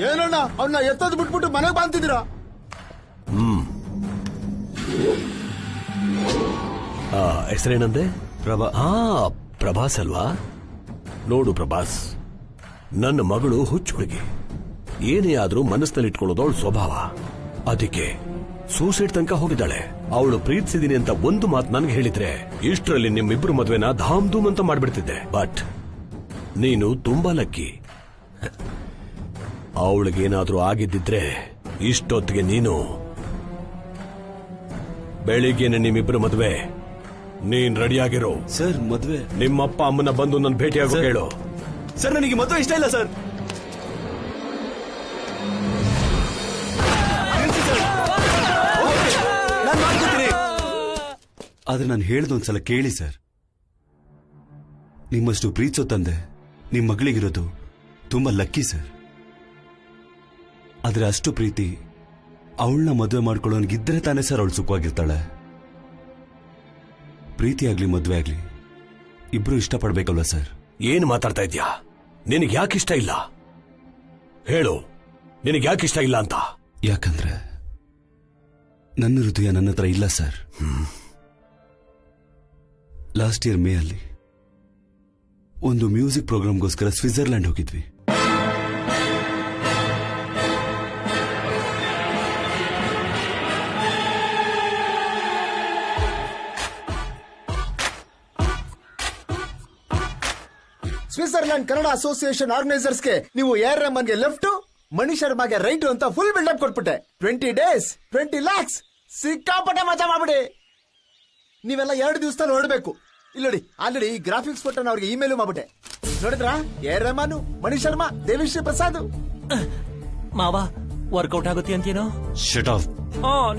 ಏನಣ್ಣ ಅವನ್ನ ಎತ್ತದ್ ಬಿಟ್ಬಿಟ್ಟು ಮನೆಗೆ ಬಾಂತಿದ್ದೀರಾ? ಹೆಸರೇನಂದೆ? ಪ್ರಭಾಸ್ ಅಲ್ವಾ? ನೋಡು ಪ್ರಭಾಸ್, ನನ್ನ ಮಗಳು ಹುಚ್ಚು ಹುಡುಗಿ. ಏನೇ ಆದ್ರೂ ಮನಸ್ಸಿನಲ್ಲಿ ಇಟ್ಕೊಳ್ಳೋದು ಅವಳು ಸ್ವಭಾವ. ಅದಕ್ಕೆ ಸೂಸೈಡ್ ತನಕ ಹೋಗಿದ್ದಾಳೆ. ಅವಳು ಪ್ರೀತಿಸಿದೀನಿ ಅಂತ ಒಂದು ಮಾತು ನನ್ಗೆ ಹೇಳಿದ್ರೆ ಇಷ್ಟರಲ್ಲಿ ನಿಮ್ಮಿಬ್ರು ಮದ್ವೆನ ಧಾಮ್ ಧೂಮ್ ಅಂತ ಮಾಡ್ಬಿಡ್ತಿದ್ದೆ. ಬಟ್ ನೀನು ತುಂಬಾ ಲಕ್ಕಿ. ಅವಳಿಗೇನಾದ್ರೂ ಆಗಿದ್ದಿದ್ರೆ ಇಷ್ಟೊತ್ತಿಗೆ ನೀನು ಬೆಳಿಗ್ಗೆನೆ ನಿಮ್ಮಿಬ್ರು ಮದ್ವೆ. ನೀನ್ ರೆಡಿಯಾಗಿರೋ. ಸರ್ ಮದ್ವೆ ನಿಮ್ಮಪ್ಪ ಅಮ್ಮನ ಬಂದು ನನ್ನ ಭೇಟಿಯಾಗೋ ಹೇಳು. ಸರ್ ನನಗೆ ಮದ್ವೆ ಇಷ್ಟ ಇಲ್ಲ ಸರ್. ಆದ್ರೆ ನಾನು ಹೇಳ್ದೊಂದ್ಸಲ ಕೇಳಿ ಸರ್. ನಿಮ್ಮಷ್ಟು ಪ್ರೀತಿಸೋ ತಂದೆ ನಿಮ್ ಮಗಳಿಗಿರೋದು ತುಂಬಾ ಲಕ್ಕಿ ಸರ್. ಆದ್ರೆ ಅಷ್ಟು ಪ್ರೀತಿ ಅವಳನ್ನ ಮದುವೆ ಮಾಡ್ಕೊಳ್ಳೋನ್ಗಿದ್ರೆ ತಾನೇ ಸರ್ ಅವಳು ಸುಖವಾಗಿರ್ತಾಳೆ. ಪ್ರೀತಿ ಆಗ್ಲಿ ಮದುವೆ ಆಗ್ಲಿ ಇಬ್ರು ಇಷ್ಟಪಡ್ಬೇಕಲ್ವಾ ಸರ್? ಏನು ಮಾತಾಡ್ತಾ ಇದ್ಯಾ? ನಿನಗೆ ಯಾಕೆ ಇಷ್ಟ ಇಲ್ಲ ಹೇಳು. ನಿನಗೆ ಯಾಕೆ ಇಷ್ಟ ಇಲ್ಲ ಅಂತ? ಯಾಕಂದ್ರೆ ನನ್ನ ಹೃದಯ ನನ್ನ ಹತ್ರ ಇಲ್ಲ ಸರ್. ಲಾಸ್ಟ್ ಇಯರ್ ಮೇ ಅಲ್ಲಿ ಒಂದು ಮ್ಯೂಸಿಕ್ ಪ್ರೋಗ್ರಾಮ್ಗೋಸ್ಕರ ಸ್ವಿಟ್ಜರ್ಲ್ಯಾಂಡ್ ಹೋಗಿದ್ವಿ. ಸ್ವಿಟ್ಜರ್ಲ್ಯಾಂಡ್ ಕನ್ನಡ ಅಸೋಸಿಯೇಷನ್ ಆರ್ಗನೈಸರ್ಸ್ಗೆ ನೀವು AR ರೆಹಮಾನ್ಗೆ ಲೆಫ್ಟ್, ಮಣಿ ಶರ್ಮಾಗೆ ರೈಟ್ ಅಂತ ಫುಲ್ ಬಿಲ್ಡಪ್ ಕೊಟ್ಬಿಟ್ಟೆ. 20 days 20 lakhs ಸಿಕ್ಕಾಪಟ್ಟೆ ಮಜಾ ಮಾಡ್ಬಿಡಿ. ನೀವೆಲ್ಲ 2 ದಿವಸದಲ್ಲಿ ಹೊರಡಬೇಕು. ಇಲ್ಲ ನೋಡಿ, ಆಲ್ರೆಡಿ ಗ್ರಾಫಿಕ್ಸ್ ಫೋಟೋನ ಅವ್ರಿಗೆ ಇಮೇಲ್ ಮಾಡ್ಬಿಟ್ಟೆ. ನೋಡಿದ್ರ? AR ರೆಹಮಾನ್, ಮಣಿ ಶರ್ಮಾ, ದೇವಿಶ್ರೀ ಪ್ರಸಾದ್. ಮಾವ ವರ್ಕೌಟ್ ಆಗುತ್ತೆ ಅಂತೇನೋ? Shut of.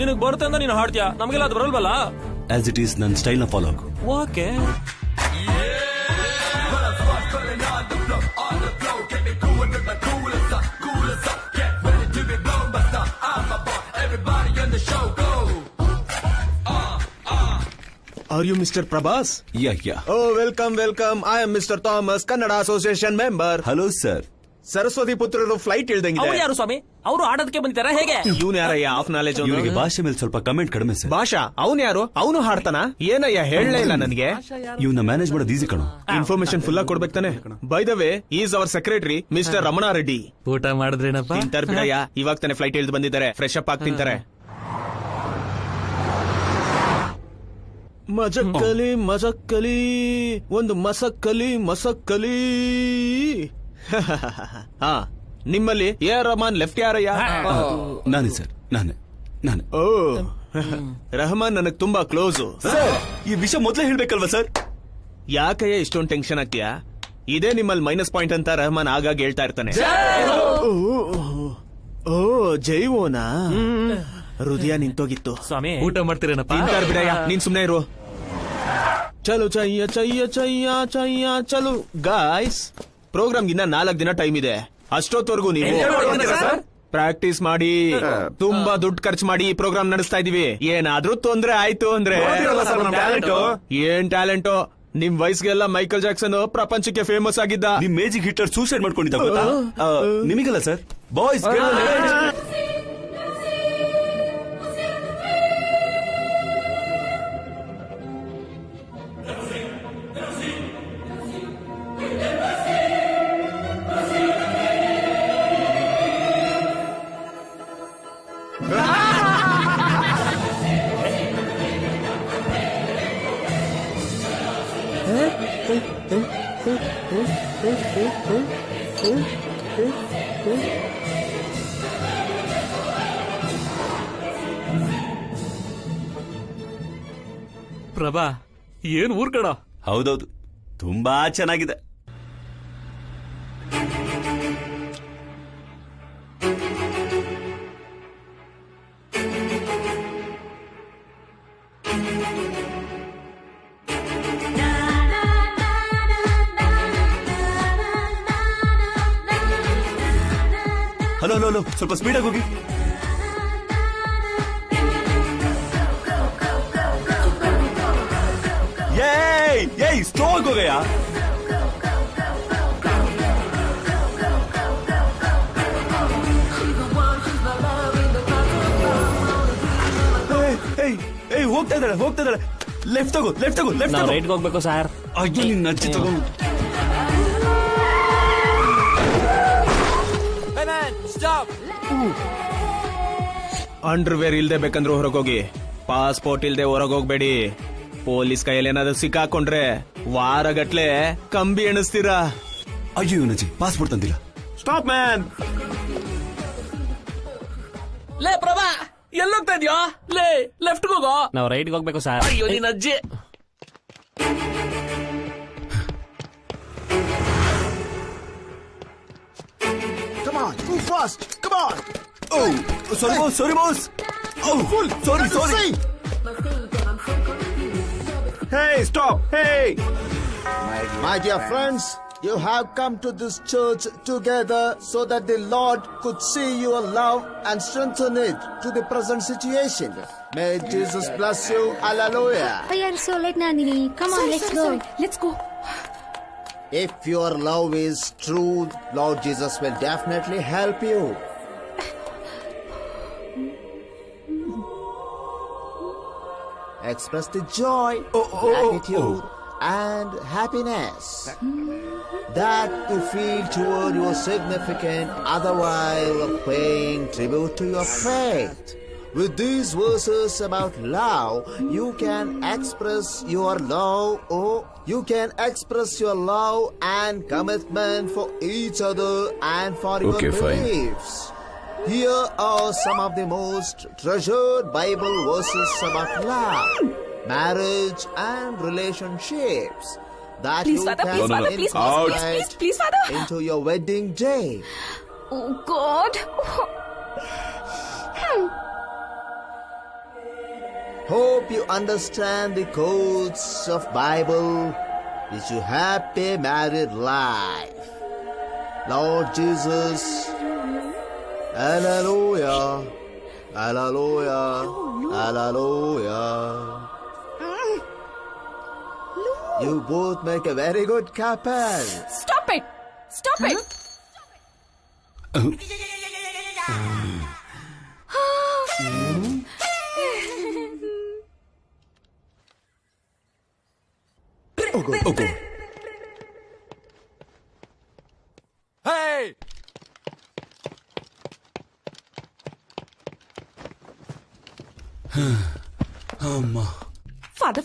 ನಿನಗ್ ಬರುತ್ತೆ ಅಂತ ನೀನು ಹಾಡ್ತೀಯಾ, ನಮಗೆಲ್ಲ ಅದು ಬರಲ್ವಲ್ಲ. ಆಸ್ ಇಟ್ ಈಸ್ ನನ್ನ ಸ್ಟೈಲ್ ನ ಫಾಲೋ ಆಗು. Okay. Are you Mr. Prabhas? Yeah. Oh, welcome. I am Mr. Thomas, Kannada Association member. Hello, sir. Saraswati ಪುತ್ರರು ಫ್ಲೈಟ್ ಇಳ್ದಂಗಿದೆ. ಅವ್ರು ಯಾರು ಸ್ವಾಮಿ? ಅವರು ಆಡೋದಕ್ಕೆ ಬಂದಿದ್ದಾರಾ ಹೇಗೆ? ಇವನು ಯಾರಯ್ಯ ಆಫ್ ನಾಲೆಜ್? ಇವನಿಗೆ ಭಾಷೆ ಮೇಲೆ ಸ್ವಲ್ಪ ಕಮೆಂಟ್ ಕಡಿಮೆ ಸರ್. ಭಾಷಾ? ಅವನು ಯಾರು? ಅವನು ಹಾಡ್ತಾನ? ಏನಯ್ಯ ಹೇಳಲೇ ಇಲ್ಲ ನನಗೆ. ಇವನ್ನ ಮ್ಯಾನೇಜ್ ಮಾಡೋದು ಈಸಿ ಕಣೋ. ಇನ್ಫಾರ್ಮೇಶನ್ ಫುಲ್ ಆಗಿ ಕೊಡ್ಬೇಕು ತಾನೆ. By the way, is our secretary mister Ramana Reddy. ಊಟ ಮಾಡಿದ್ರೇನಪ್ಪ? ತಿಂತಾರ ಬಿಡಯ್ಯ, ಇವಾಗ ತಾನೆ ಫ್ಲೈಟ್ ಇಳ್ದು ಬಂದಿದ್ದಾರೆ. ಫ್ರೆಶ್ ಅಪ್ ಆಗಿ ತಿಂತಾರೆ. ಮಜಕ್ಕಲಿ ಒಂದು ಮಸಕ್ಕಲಿ. ಹಾ, ನಿಮ್ಮಲ್ಲಿ AR ರೆಹಮಾನ್ ಲೆಫ್ಟ್ ಯಾರಯ್ಯ? ನಾನೇ ಸರ್, ನಾನೇ. ಓ, ರೆಹಮಾನ್ ನನಗ್ ತುಂಬಾ ಕ್ಲೋಸು. ಈ ವಿಷಯ ಮೊದಲೇ ಹೇಳ್ಬೇಕಲ್ವಾ ಸರ್? ಯಾಕಯ್ಯ ಇಷ್ಟೊಂದು ಟೆನ್ಷನ್ ಆಗ್ತೀಯಾ? ಇದೇ ನಿಮ್ಮಲ್ಲಿ ಮೈನಸ್ ಪಾಯಿಂಟ್ ಅಂತ ರೆಹಮಾನ್ ಆಗಾಗ ಹೇಳ್ತಾ ಇರ್ತಾನೆ. ಓ ಜೈವೋನಾ? ಹೃದಯ ನಿಂತೋಗಿತ್ತು. ಸ್ವಾಮಿ ಊಟ ಮಾಡ್ತೀರೇನಪ್ಪ? ತಿಂತಾರ ಬಿಡಯ್ಯ, ನೀನ್ ಸುಮ್ನೆ ಇರು. ಚಲು ಚಯ್ಯ ಚಲು. ಗಾಯ್ಸ್, ಪ್ರೋಗ್ರಾಮ್ ಗಿನ್ನ 4 ದಿನ ಟೈಮ್ ಇದೆ. ಅಷ್ಟೊತ್ತವರೆಗೂ ನೀವು ಪ್ರಾಕ್ಟೀಸ್ ಮಾಡಿ, ತುಂಬಾ ದುಡ್ಡು ಖರ್ಚು ಮಾಡಿ ಈ ಪ್ರೋಗ್ರಾಮ್ ನಡೆಸ್ತಾ ಇದೀವಿ. ಏನಾದ್ರೂ ತೊಂದ್ರೆ ಆಯ್ತು ಅಂದ್ರೆ ಏನ್ ಟ್ಯಾಲೆಂಟು. ನಿಮ್ ವಯಸ್ಸಿಗೆಲ್ಲ ಮೈಕಲ್ ಜಾಕ್ಸನ್ ಪ್ರಪಂಚಕ್ಕೆ ಫೇಮಸ್ ಆಗಿದ್ದ. ನಿಮ್ ಮೇಜಿಕ್ ಹಿಟ್ಟರ್ ಸೂಸೈಡ್ ಮಾಡ್ಕೊಂಡಿದ್ದ ಗೊತ್ತಾ? ನಿಮಗಲ್ಲ ಸರ್, ಬಾಯ್ಸ್. ಪ್ರಭಾ, ಏನ್ ಊರ್ ಕಡ? ಹೌದೌದು, ತುಂಬಾ ಚೆನ್ನಾಗಿದೆ. ಹಲೋ, ಸ್ವಲ್ಪ ಸ್ಪೀಡಾಗಿ ಹೋಗಿ. ಏಯ್ ಸ್ಲೋ ಆಗಿ ಹೋಗಯ್ಯ. ಹೋಗ್ತಾ ಇದ್ದಾಳೆ ಲೆಫ್ಟ್ ತಗೋ ನಾವು ರೈಟ್ಗೆ ಹೋಗ್ಬೇಕು ಸರ್. ಅಯ್ಯೋ ನಿನ್ನ ಅಜ್ಜಿ ತಗೋ. ಅಂಡರ್ವೇರ್ ಇಲ್ದೆ ಬೇಕಂದ್ರೆ ಹೊರಗೋಗಿ, ಪಾಸ್ಪೋರ್ಟ್ ಇಲ್ದೆ ಹೊರಗೋಗ್ಬೇಡಿ. ಪೊಲೀಸ್ ಕೈಯಲ್ಲಿ ಏನಾದ್ರು ಸಿಕ್ಕಾಕೊಂಡ್ರೆ ವಾರಗಟ್ಲೆ ಕಂಬಿ ಎಣಿಸ್ತೀರಾ. ಅಯ್ಯೋ ನಜ್ಜಿ ಪಾಸ್ಪೋರ್ಟ್ ತಂದಿಲ್ಲ. Stop man. ಲೇ ಪ್ರಭಾ, ಎಲ್ಲೋಗ್ತಾ ಇದ್ಯೋ? ಲೇ ಲೆಫ್ಟ್ ಹೋಗೋ. ನಾವು ರೈಟ್ಗೆ ಹೋಗ್ಬೇಕು ಸರ್. ಅಯ್ಯೋ ನಿನ್ನ ಅಜ್ಜಿ. Come on, move fast. Come on. Oh, sorry boss. Oh, sorry. See? Hey, stop. Hey. My dear friends, you have come to this church together so that the Lord could see your love and strengthen it to the present situation. May Jesus bless you. Hallelujah. We are so late, Nandini. Come on, let's go. Let's go. If your love is true, Lord Jesus will definitely help you. Express the joy, gratitude, and happiness that you feel toward your significant other while paying tribute to your faith. With these verses about love, you can express your love. You can express your love and commitment for each other and for your Okay, fine. beliefs. Here are some of the most treasured Bible verses about love, marriage, and relationships that Please, you Father, can please, Father, please, incorporate please, Father. into your wedding day. Oh God. Hope you understand the codes of Bible. Wish you happy married life. Lord Jesus, hallelujah, hallelujah, hallelujah. You both make a very good couple. Stop it. Stop it. Okay. ಅಮ್ಮ Father,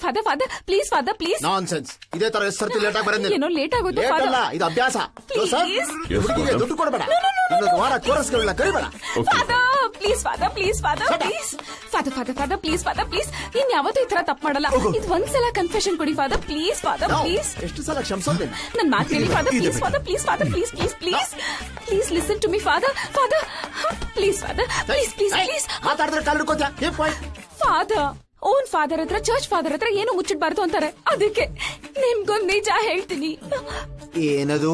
please, Father, please. Nonsense. ಇದೇ ತರ ಎಷ್ಟು ಸರ್ತಿ late ಆಗಿ ಬರೋದು ಏನೋ late ಆಗೋದು late ಅಲ್ಲ, Father. ಇದು ಅಭ್ಯಾಸ. Please. ಹುಡುಗಿಗೆ ದುಡ್ಡು ಕೊಡಬೇಡ. ಇನ್ನೊಂದು ವಾರ ಕೋರಸ್ಗಳನ್ನ ಕರಿಬೇಡ. Father, please, Father, please, please. Father, please. ಇನ್ ಯಾವತ್ತೂ ಈ ತರ ತಪ್ಪು ಮಾಡಲ್ಲ. ಇದು ಒಂದ್ಸಲ ಕನ್ಫೆಷನ್ ಕೊಡಿ Father, please, Father, ನಾವು please. ಎಷ್ಟು ಸಲ ಕ್ಷಮಿಸೋದಿಲ್ಲ. ನನ್ ಮಾತು ಕೇಳಿ Father, please, please listen to me, Father, please, Father, please. ಮಾತಾಡಿದ್ರೆ ಕಾಲು ಹಿಡ್ಕೋತ್ಯಾ? ಏನ್ ಪಾಯಿಂಟ್? Father, ಓನ್ ಫಾದರ್ ಹತ್ರ ಚರ್ಚ್ ಫಾದರ್ ಹತ್ರ ಏನು ಮುಚ್ಚಿಡ್ಬಾರ್ದು ಅಂತಾರೆ. ಅದಕ್ಕೆ ನಿಮ್ಗೊಂದ್ ನಿಜ ಹೇಳ್ತೀನಿ. ಏನದು?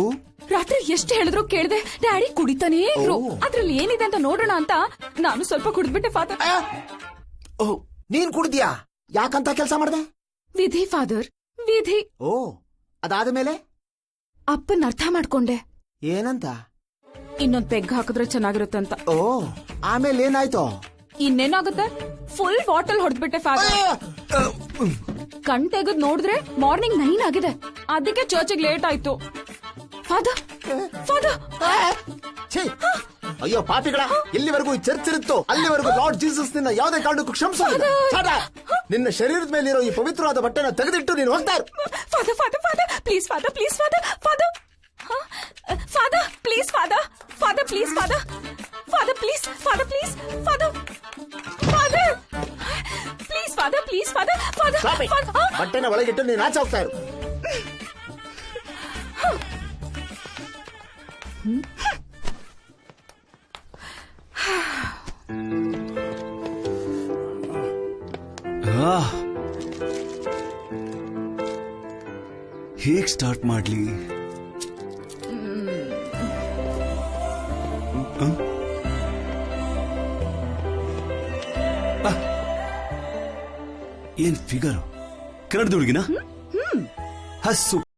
ರಾತ್ರಿ ಎಷ್ಟು ಹೇಳಿದ್ರು ಕೇಳ್ದೆ ಡ್ಯಾಡಿ ಕುಡಿತಾನೇ ಇದ್ರು. ಅದ್ರಲ್ಲಿ ಏನಿದೆ ಅಂತ ನೋಡೋಣ ಅಂತ ನಾನು ಸ್ವಲ್ಪ ಕುಡಿದ್ಬಿಟ್ಟೆ ಫಾದರ್. ಓಹ್, ನೀನ್ ಕುಡ್ದ್ಯಾ? ಯಾಕಂತ ಕೆಲಸ ಮಾಡ್ದೆ? ವಿಧಿ ಫಾದರ್, ವಿಧಿ. ಓ, ಅದಾದ್ಮೇಲೆ ಅಪ್ಪನ್ ಅರ್ಥ ಮಾಡ್ಕೊಂಡೆ. ಏನಂತ? ಇನ್ನೊಂದ್ ಪೆಗ್ ಹಾಕಿದ್ರೆ ಚೆನ್ನಾಗಿರುತ್ತಂತ. ಓ, ಆಮೇಲೆ ಏನಾಯ್ತು? ಇನ್ನೇನಾಗುತ್ತೆ, ಫುಲ್ ಬಾಟಲ್ ಹೊಡೆದ್ಬಿಟ್ಟೆ ಫಾದರ್. ಕಣ್ ತೆಗೆದ್ ನೋಡಿದ್ರೆ ಮಾರ್ನಿಂಗ್ 9 ಆಗಿದೆ. ಅದಕ್ಕೆ ಚರ್ಚಿಗೆ ಲೇಟ್ ಆಯ್ತು ಫಾದರ್. ಛೀ, ಅಯ್ಯೋ ಪಾಪಿಗಳ, ಎಲ್ಲಿವರೆಗೂ ಈ ಚರ್ಚ್ ಇರುತ್ತೋ ಅಲ್ಲಿವರೆಗೂ ಲಾರ್ಡ್ ಜೀಸಸ್ ನಿನ್ನ ಯಾವುದೇ ಕಾರಣಕ್ಕೂ ಕ್ಷಮಿಸೋದಿಲ್ಲ. ನಿನ್ನ ಶರೀರದ ಮೇಲಿರೋ ಈ ಪವಿತ್ರವಾದ ಬಟ್ಟೆನ ತೆಗೆದಿಟ್ಟು ನೀನು ಹೋಗ್ತಾ ಇರು. Father, please father, please father, father, please father, please father, please father, please father, please father, Stop it. ಬಟ್ಟೆನ ಒಳಗಿಟ್ಟು ನೀನು ಆಚೆ ಹೋಗ್ತಾ ಇರು. ಹೇಗ್ ಸ್ಟಾರ್ಟ್ ಮಾಡ್ಲಿ? ಏನ್ ಫಿಗರ್? ಕನ್ನಡದ ಹುಡುಗಿನ ಹಸ್ಸು